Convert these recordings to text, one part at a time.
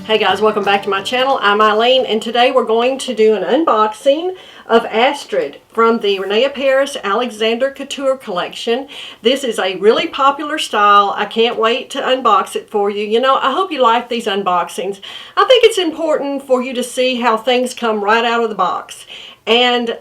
Hey guys, welcome back to my channel. I'm Eileen, and today we're going to do an unboxing of ASTRID from the Rene Paris Alexander Couture collection. This is a really popular style. I can't wait to unbox it for you. You know, I hope you like these unboxings. I think it's important for you to see how things come right out of the box. And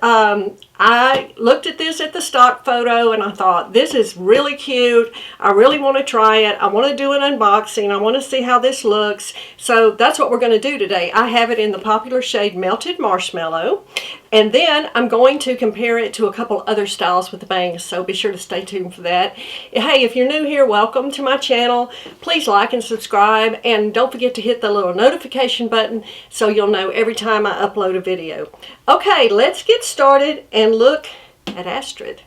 I looked at this at the stock photo and I thought, this is really cute. I really want to try it. I want to do an unboxing. I want to see how this looks. So that's what we're going to do today. I have it in the popular shade Melted Marshmallow. And then I'm going to compare it to a couple other styles with the bangs. So be sure to stay tuned for that. Hey, if you're new here, welcome to my channel. Please like and subscribe. And don't forget to hit the little notification button so you'll know every time I upload a video. Okay, let's get started and look at ASTRID.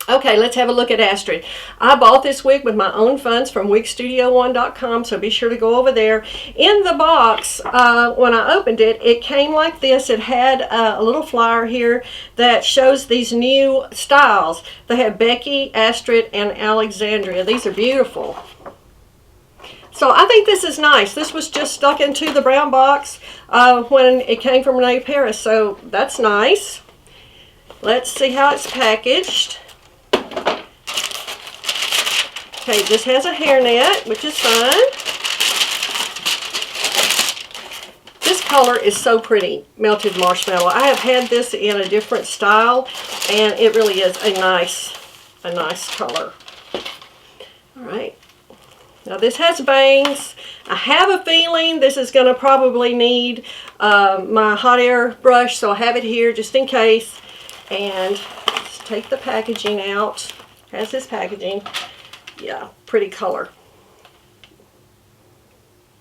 Okay, let's have a look at ASTRID. I bought this wig with my own funds from wigstudio1.com, so be sure to go over there. In the box, when I opened it, it came like this. It had a little flyer here that shows these new styles. They have Becky, ASTRID, and Alexandria. These are beautiful. So I think this is nice. This was just stuck into the brown box when it came from Rene Paris, so that's nice. Let's see how it's packaged. Okay, this has a hairnet, which is fun. This color is so pretty, Melted Marshmallow. I have had this in a different style, and it really is a nice color. All right. Now this has bangs. I have a feeling this is going to probably need my hot air brush, so I have it here just in case. And let's take the packaging out. Has this packaging. Yeah, pretty color.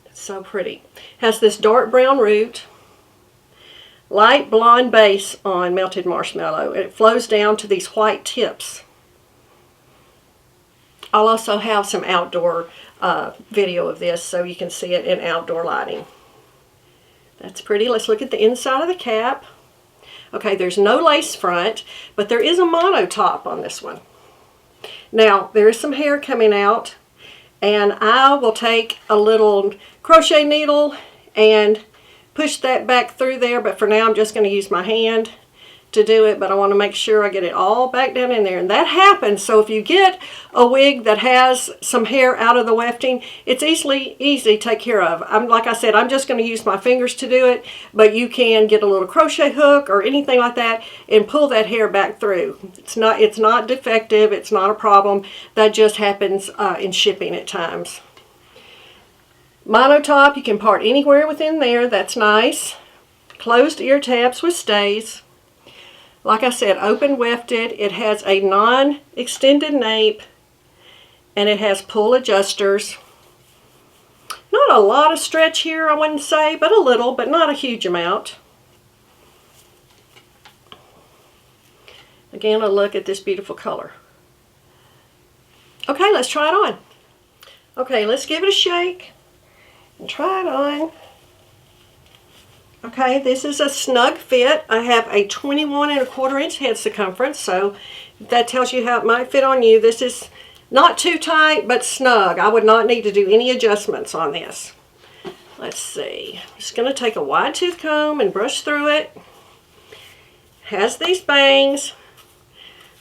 It's so pretty. Has this dark brown root, light blonde base on Melted Marshmallow. It flows down to these white tips. I'll also have some outdoor video of this so you can see it in outdoor lighting. That's pretty. Let's look at the inside of the cap. Okay, there's no lace front, but there is a mono top on this one. Now, there is some hair coming out, and I will take a little crochet needle and push that back through there, but for now I'm just going to use my hand to do it, but I want to make sure I get it all back down in there. And that happens, so if you get a wig that has some hair out of the wefting, it's easy to take care of. Like I said, I'm just going to use my fingers to do it, but you can get a little crochet hook or anything like that and pull that hair back through. It's not defective, it's not a problem. That just happens in shipping at times. Mono top, you can part anywhere within there. That's nice. Closed ear tabs with stays. Like I said, open wefted. It has a non-extended nape, and it has pull adjusters. Not a lot of stretch here, I wouldn't say, but a little, but not a huge amount. Again, a look at this beautiful color. Okay, let's try it on. Okay, let's give it a shake and try it on. Okay, this is a snug fit. I have a 21¼ inch head circumference, so that tells you how it might fit on you. This is not too tight, but snug. I would not need to do any adjustments on this. Let's see. I'm just going to take a wide tooth comb and brush through it. Has these bangs.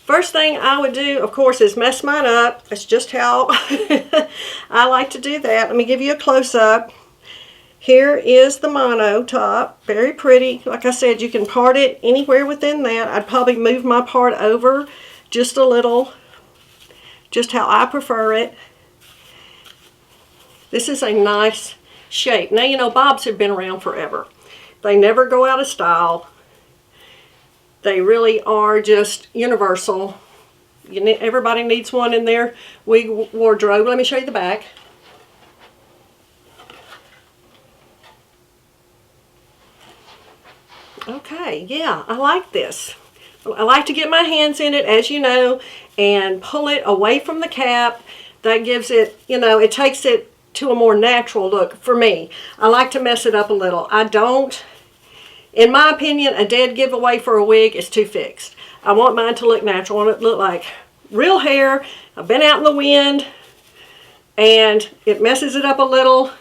First thing I would do, of course, is mess mine up. That's just how I like to do that. Let me give you a close-up. Here is the mono top, very pretty. Like I said, you can part it anywhere within that. I'd probably move my part over just a little, just how I prefer it. This is a nice shape. Now, you know, bobs have been around forever. They never go out of style. They really are just universal. Everybody needs one in their wig wardrobe. Let me show you the back. Okay, yeah, I like this. I like to get my hands in it, as you know, and pull it away from the cap. That gives it, you know, it takes it to a more natural look for me. I like to mess it up a little. I don't In my opinion, a dead giveaway for a wig is too fixed. I want mine to look natural. I want it to look like real hair. I've been out in the wind and it messes it up a little.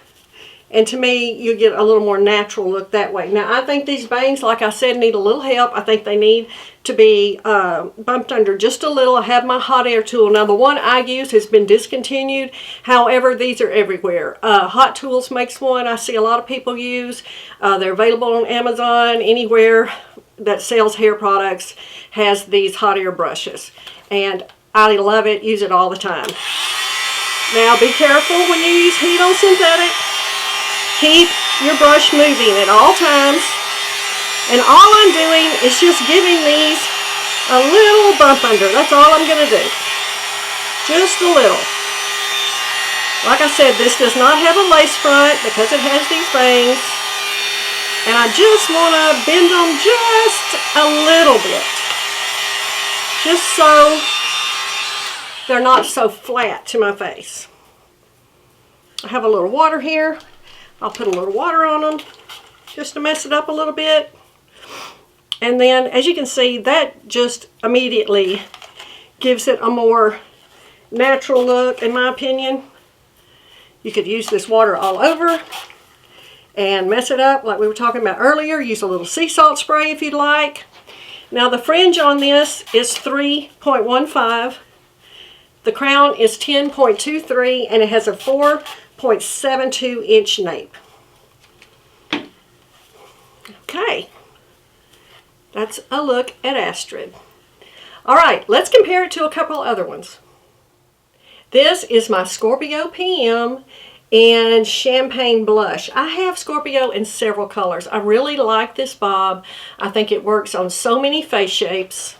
And to me, you get a little more natural look that way. Now, I think these bangs, like I said, need a little help. I think they need to be bumped under just a little. I have my hot air tool. Now, the one I use has been discontinued. However, these are everywhere. Hot Tools makes one I see a lot of people use. They're available on Amazon. Anywhere that sells hair products has these hot air brushes. And I love it. Use it all the time. Now, be careful when you use heat on synthetic. Keep your brush moving at all times. And all I'm doing is just giving these a little bump under. That's all I'm going to do. Just a little. Like I said, this does not have a lace front because it has these bangs. And I just want to bend them just a little bit. Just so they're not so flat to my face. I have a little water here. I'll put a little water on them just to mess it up a little bit. And then, as you can see, that just immediately gives it a more natural look, in my opinion. You could use this water all over and mess it up like we were talking about earlier. Use a little sea salt spray if you'd like. Now, the fringe on this is 3.15. The crown is 10.23, and it has a 4.72 inch nape. Okay, that's a look at ASTRID. All right, let's compare it to a couple other ones. This is my Scorpio PM in Champagne Blush. I have Scorpio in several colors. I really like this bob. I think it works on so many face shapes.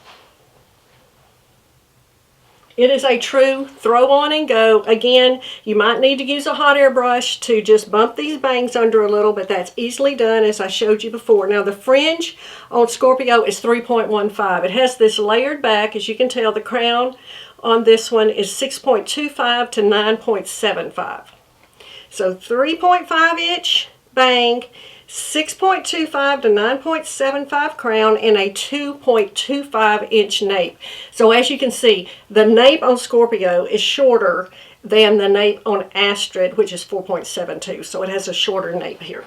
It is a true throw on and go. Again, you might need to use a hot air brush to just bump these bangs under a little, but that's easily done as I showed you before. Now the fringe on Scorpio is 3.15. It has this layered back. As you can tell, the crown on this one is 6.25 to 9.75. So 3.5 inch bang, 6.25 to 9.75 crown, and a 2.25 inch nape. So as you can see, the nape on Scorpio is shorter than the nape on ASTRID, which is 4.72. So it has a shorter nape here.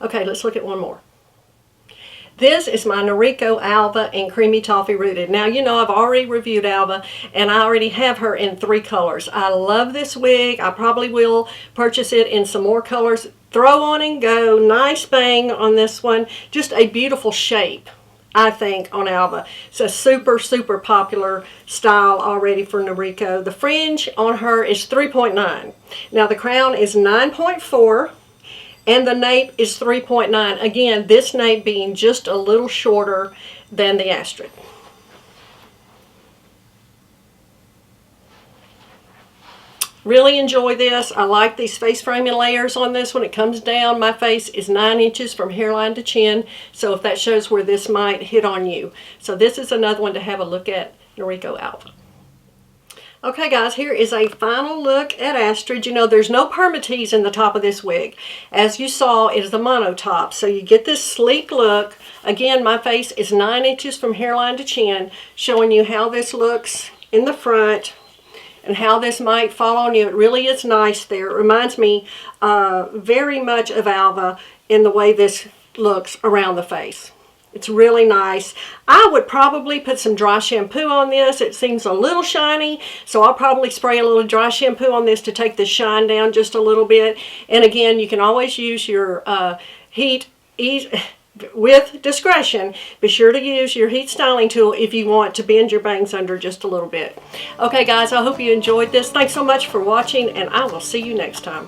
Okay, let's look at one more. This is my Noriko Alva in Creamy Toffee Rooted. Now, you know I've already reviewed Alva, and I already have her in 3 colors. I love this wig. I probably will purchase it in some more colors. Throw on and go. Nice bang on this one. Just a beautiful shape, I think, on Alva. It's a super, super popular style already for Noriko. The fringe on her is 3.9. Now, the crown is 9.4. And the nape is 3.9. Again, this nape being just a little shorter than the ASTRID. Really enjoy this. I like these face framing layers on this. When it comes down, my face is 9 inches from hairline to chin. So if that shows where this might hit on you. So this is another one to have a look at, Noriko Alva. Okay guys, here is a final look at ASTRID. You know, there's no permatease in the top of this wig. As you saw, it is the mono top. So you get this sleek look. Again, my face is 9 inches from hairline to chin, showing you how this looks in the front and how this might fall on you. It really is nice there. It reminds me very much of Alva in the way this looks around the face. It's really nice. I would probably put some dry shampoo on this. It seems a little shiny, so I'll probably spray a little dry shampoo on this to take the shine down just a little bit. And again, you can always use your with discretion. Be sure to use your heat styling tool if you want to bend your bangs under just a little bit. Okay guys, I hope you enjoyed this. Thanks so much for watching, and I will see you next time.